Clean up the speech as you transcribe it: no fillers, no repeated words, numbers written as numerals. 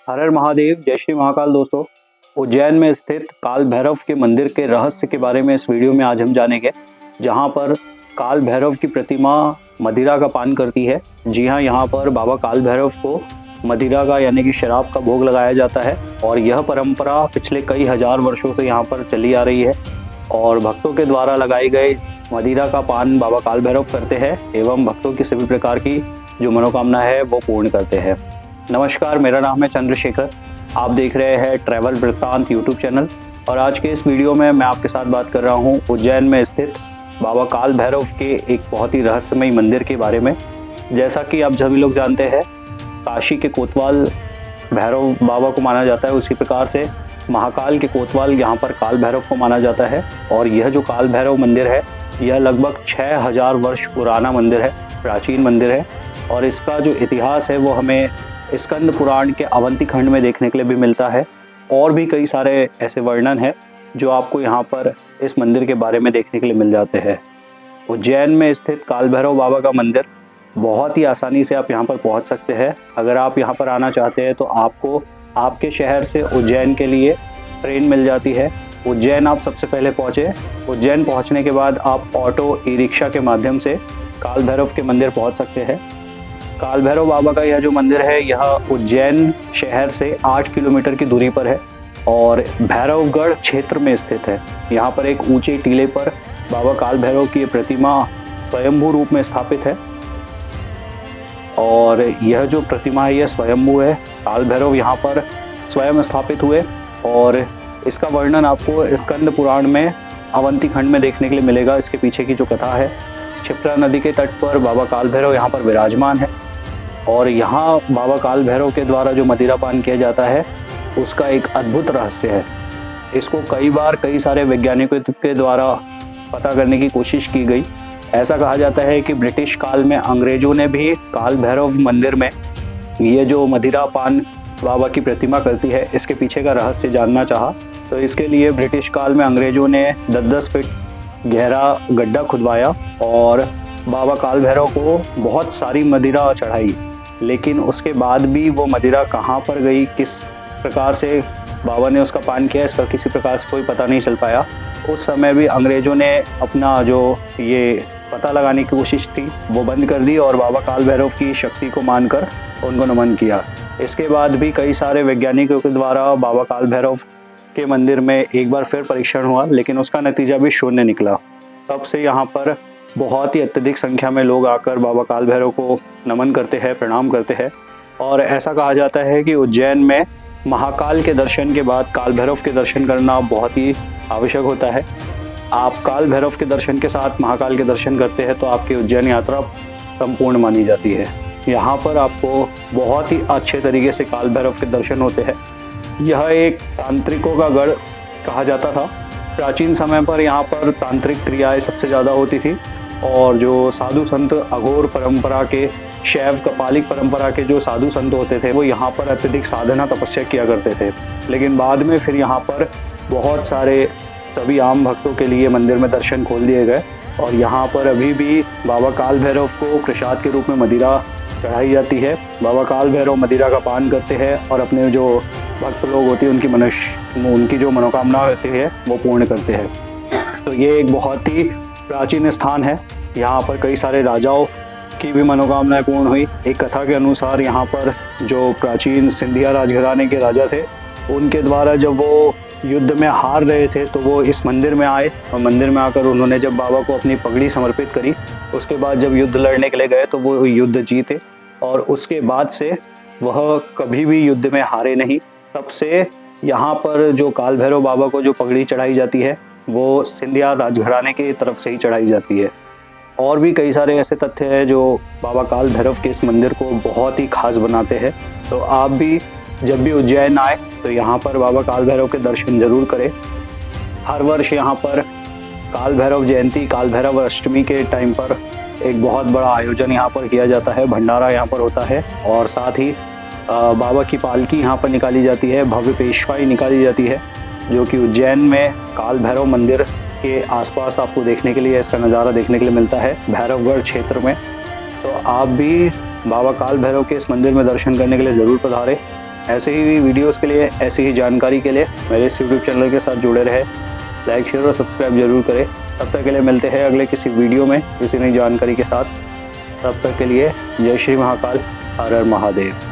हर हर महादेव, जय श्री महाकाल। दोस्तों, उज्जैन में स्थित काल भैरव के मंदिर के रहस्य के बारे में इस वीडियो में आज हम जानेंगे, जहां पर काल भैरव की प्रतिमा मदिरा का पान करती है। जी हां, यहां पर बाबा काल भैरव को मदिरा का यानी कि शराब का भोग लगाया जाता है और यह परंपरा पिछले कई हजार वर्षों से यहां पर चली आ रही है और भक्तों के द्वारा लगाए गए मदिरा का पान बाबा काल भैरव करते हैं एवं भक्तों की सभी प्रकार की जो मनोकामना है वो पूर्ण करते हैं। नमस्कार, मेरा नाम है चंद्रशेखर। आप देख रहे हैं ट्रैवल वृत्तांत यूट्यूब चैनल और आज के इस वीडियो में मैं आपके साथ बात कर रहा हूं उज्जैन में स्थित बाबा काल भैरव के एक बहुत ही रहस्यमय मंदिर के बारे में। जैसा कि आप सभी लोग जानते हैं, काशी के कोतवाल भैरव बाबा को माना जाता है, उसी प्रकार से महाकाल के कोतवाल यहाँ पर काल भैरव को माना जाता है। और यह जो काल भैरव मंदिर है, यह लगभग 6000 वर्ष पुराना मंदिर है, प्राचीन मंदिर है। और इसका जो इतिहास है वो हमें स्कंद पुराण के अवंती खंड में देखने के लिए भी मिलता है। और भी कई सारे ऐसे वर्णन हैं जो आपको यहाँ पर इस मंदिर के बारे में देखने के लिए मिल जाते हैं। उज्जैन में स्थित काल भैरव बाबा का मंदिर बहुत ही आसानी से आप यहाँ पर पहुँच सकते हैं। अगर आप यहाँ पर आना चाहते हैं तो आपको आपके शहर से उज्जैन के लिए ट्रेन मिल जाती है। उज्जैन आप सबसे पहले पहुँचे। उज्जैन पहुँचने के बाद आप ऑटो, ई रिक्शा के माध्यम से काल भैरव के मंदिर पहुँच सकते हैं। काल भैरव बाबा का यह जो मंदिर है, यह उज्जैन शहर से 8 किलोमीटर की दूरी पर है और भैरवगढ़ क्षेत्र में स्थित है। यहाँ पर एक ऊंचे टीले पर बाबा काल भैरव की प्रतिमा स्वयंभू रूप में स्थापित है और यह जो प्रतिमा है यह स्वयंभू है। काल भैरव यहाँ पर स्वयं स्थापित हुए और इसका वर्णन आपको स्कंद पुराण में अवंती खंड में देखने के लिए मिलेगा। इसके पीछे की जो कथा है, क्षिप्रा नदी के तट पर बाबा काल भैरव यहाँ पर विराजमान है और यहाँ बाबा काल भैरव के द्वारा जो मदिरा पान किया जाता है उसका एक अद्भुत रहस्य है। इसको कई बार कई सारे वैज्ञानिकों के द्वारा पता करने की कोशिश की गई। ऐसा कहा जाता है कि ब्रिटिश काल में अंग्रेजों ने भी काल भैरव मंदिर में ये जो मदिरा पान बाबा की प्रतिमा करती है, इसके पीछे का रहस्य जानना चाहा तो इसके लिए ब्रिटिश काल में अंग्रेजों ने 10-10 फीट गहरा गड्ढा खुदवाया और बाबा काल भैरव को बहुत सारी मदिरा चढ़ाई। लेकिन उसके बाद भी वो मदिरा कहाँ पर गई, किस प्रकार से बाबा ने उसका पान किया, इसका किसी प्रकार से कोई पता नहीं चल पाया। उस समय भी अंग्रेज़ों ने अपना जो ये पता लगाने की कोशिश थी वो बंद कर दी और बाबा काल भैरव की शक्ति को मानकर उनको नमन किया। इसके बाद भी कई सारे वैज्ञानिकों के द्वारा बाबा काल भैरव के मंदिर में एक बार फिर परीक्षण हुआ, लेकिन उसका नतीजा भी शून्य निकला। तब से यहाँ पर बहुत ही अत्यधिक संख्या में लोग आकर बाबा काल भैरव को नमन करते हैं, प्रणाम करते हैं। और ऐसा कहा जाता है कि उज्जैन में महाकाल के दर्शन के बाद काल भैरव के दर्शन करना बहुत ही आवश्यक होता है। आप काल भैरव के दर्शन के साथ महाकाल के दर्शन करते हैं तो आपकी उज्जैन यात्रा संपूर्ण मानी जाती है। यहाँ पर आपको बहुत ही अच्छे तरीके से काल भैरव के दर्शन होते हैं। यह एक तांत्रिकों का गढ़ कहा जाता था। प्राचीन समय पर यहाँ पर तांत्रिक क्रियाएं सबसे ज़्यादा होती थी और जो साधु संत अघोर परंपरा के, शैव कपालिक परंपरा के जो साधु संत होते थे वो यहाँ पर अत्यधिक साधना तपस्या किया करते थे। लेकिन बाद में फिर यहाँ पर बहुत सारे सभी आम भक्तों के लिए मंदिर में दर्शन खोल दिए गए और यहाँ पर अभी भी बाबा काल भैरव को प्रसाद के रूप में मदिरा चढ़ाई जाती है। बाबा काल भैरव मदिरा का पान करते हैं और अपने जो भक्त लोग होती है उनकी जो मनोकामना होती है वो पूर्ण करते हैं। तो ये एक बहुत ही प्राचीन स्थान है। यहाँ पर कई सारे राजाओं की भी मनोकामनाएं पूर्ण हुई। एक कथा के अनुसार यहाँ पर जो प्राचीन सिंधिया राजघराने के राजा थे, उनके द्वारा जब वो युद्ध में हार रहे थे तो वो इस मंदिर में आए और मंदिर में आकर उन्होंने जब बाबा को अपनी पगड़ी समर्पित करी, उसके बाद जब युद्ध लड़ने के लिए गए तो वो युद्ध जीते और उसके बाद से वह कभी भी युद्ध में हारे नहीं। तब से यहाँ पर जो काल भैरव बाबा को जो पगड़ी चढ़ाई जाती है वो सिंधिया राजघराने की तरफ से ही चढ़ाई जाती है। और भी कई सारे ऐसे तथ्य हैं जो बाबा काल भैरव के इस मंदिर को बहुत ही खास बनाते हैं। तो आप भी जब भी उज्जैन आए तो यहाँ पर बाबा काल भैरव के दर्शन जरूर करें। हर वर्ष यहाँ पर काल भैरव जयंती, काल भैरव अष्टमी के टाइम पर एक बहुत बड़ा आयोजन यहाँ पर किया जाता है, भंडारा यहाँ पर होता है और साथ ही बाबा की पालकी यहाँ पर निकाली जाती है, भव्य पेशवाई निकाली जाती है, जो कि उज्जैन में काल भैरव मंदिर के आसपास आपको देखने के लिए, इसका नज़ारा देखने के लिए मिलता है भैरवगढ़ क्षेत्र में। तो आप भी बाबा काल भैरव के इस मंदिर में दर्शन करने के लिए ज़रूर पधारें। ऐसे ही वीडियोस के लिए, ऐसी ही जानकारी के लिए मेरे इस यूट्यूब चैनल के साथ जुड़े रहे। लाइक, शेयर और सब्सक्राइब जरूर करें। तब तक के लिए मिलते हैं अगले किसी वीडियो में किसी नई जानकारी के साथ। तब तक के लिए जय श्री महाकाल, हर हर महादेव।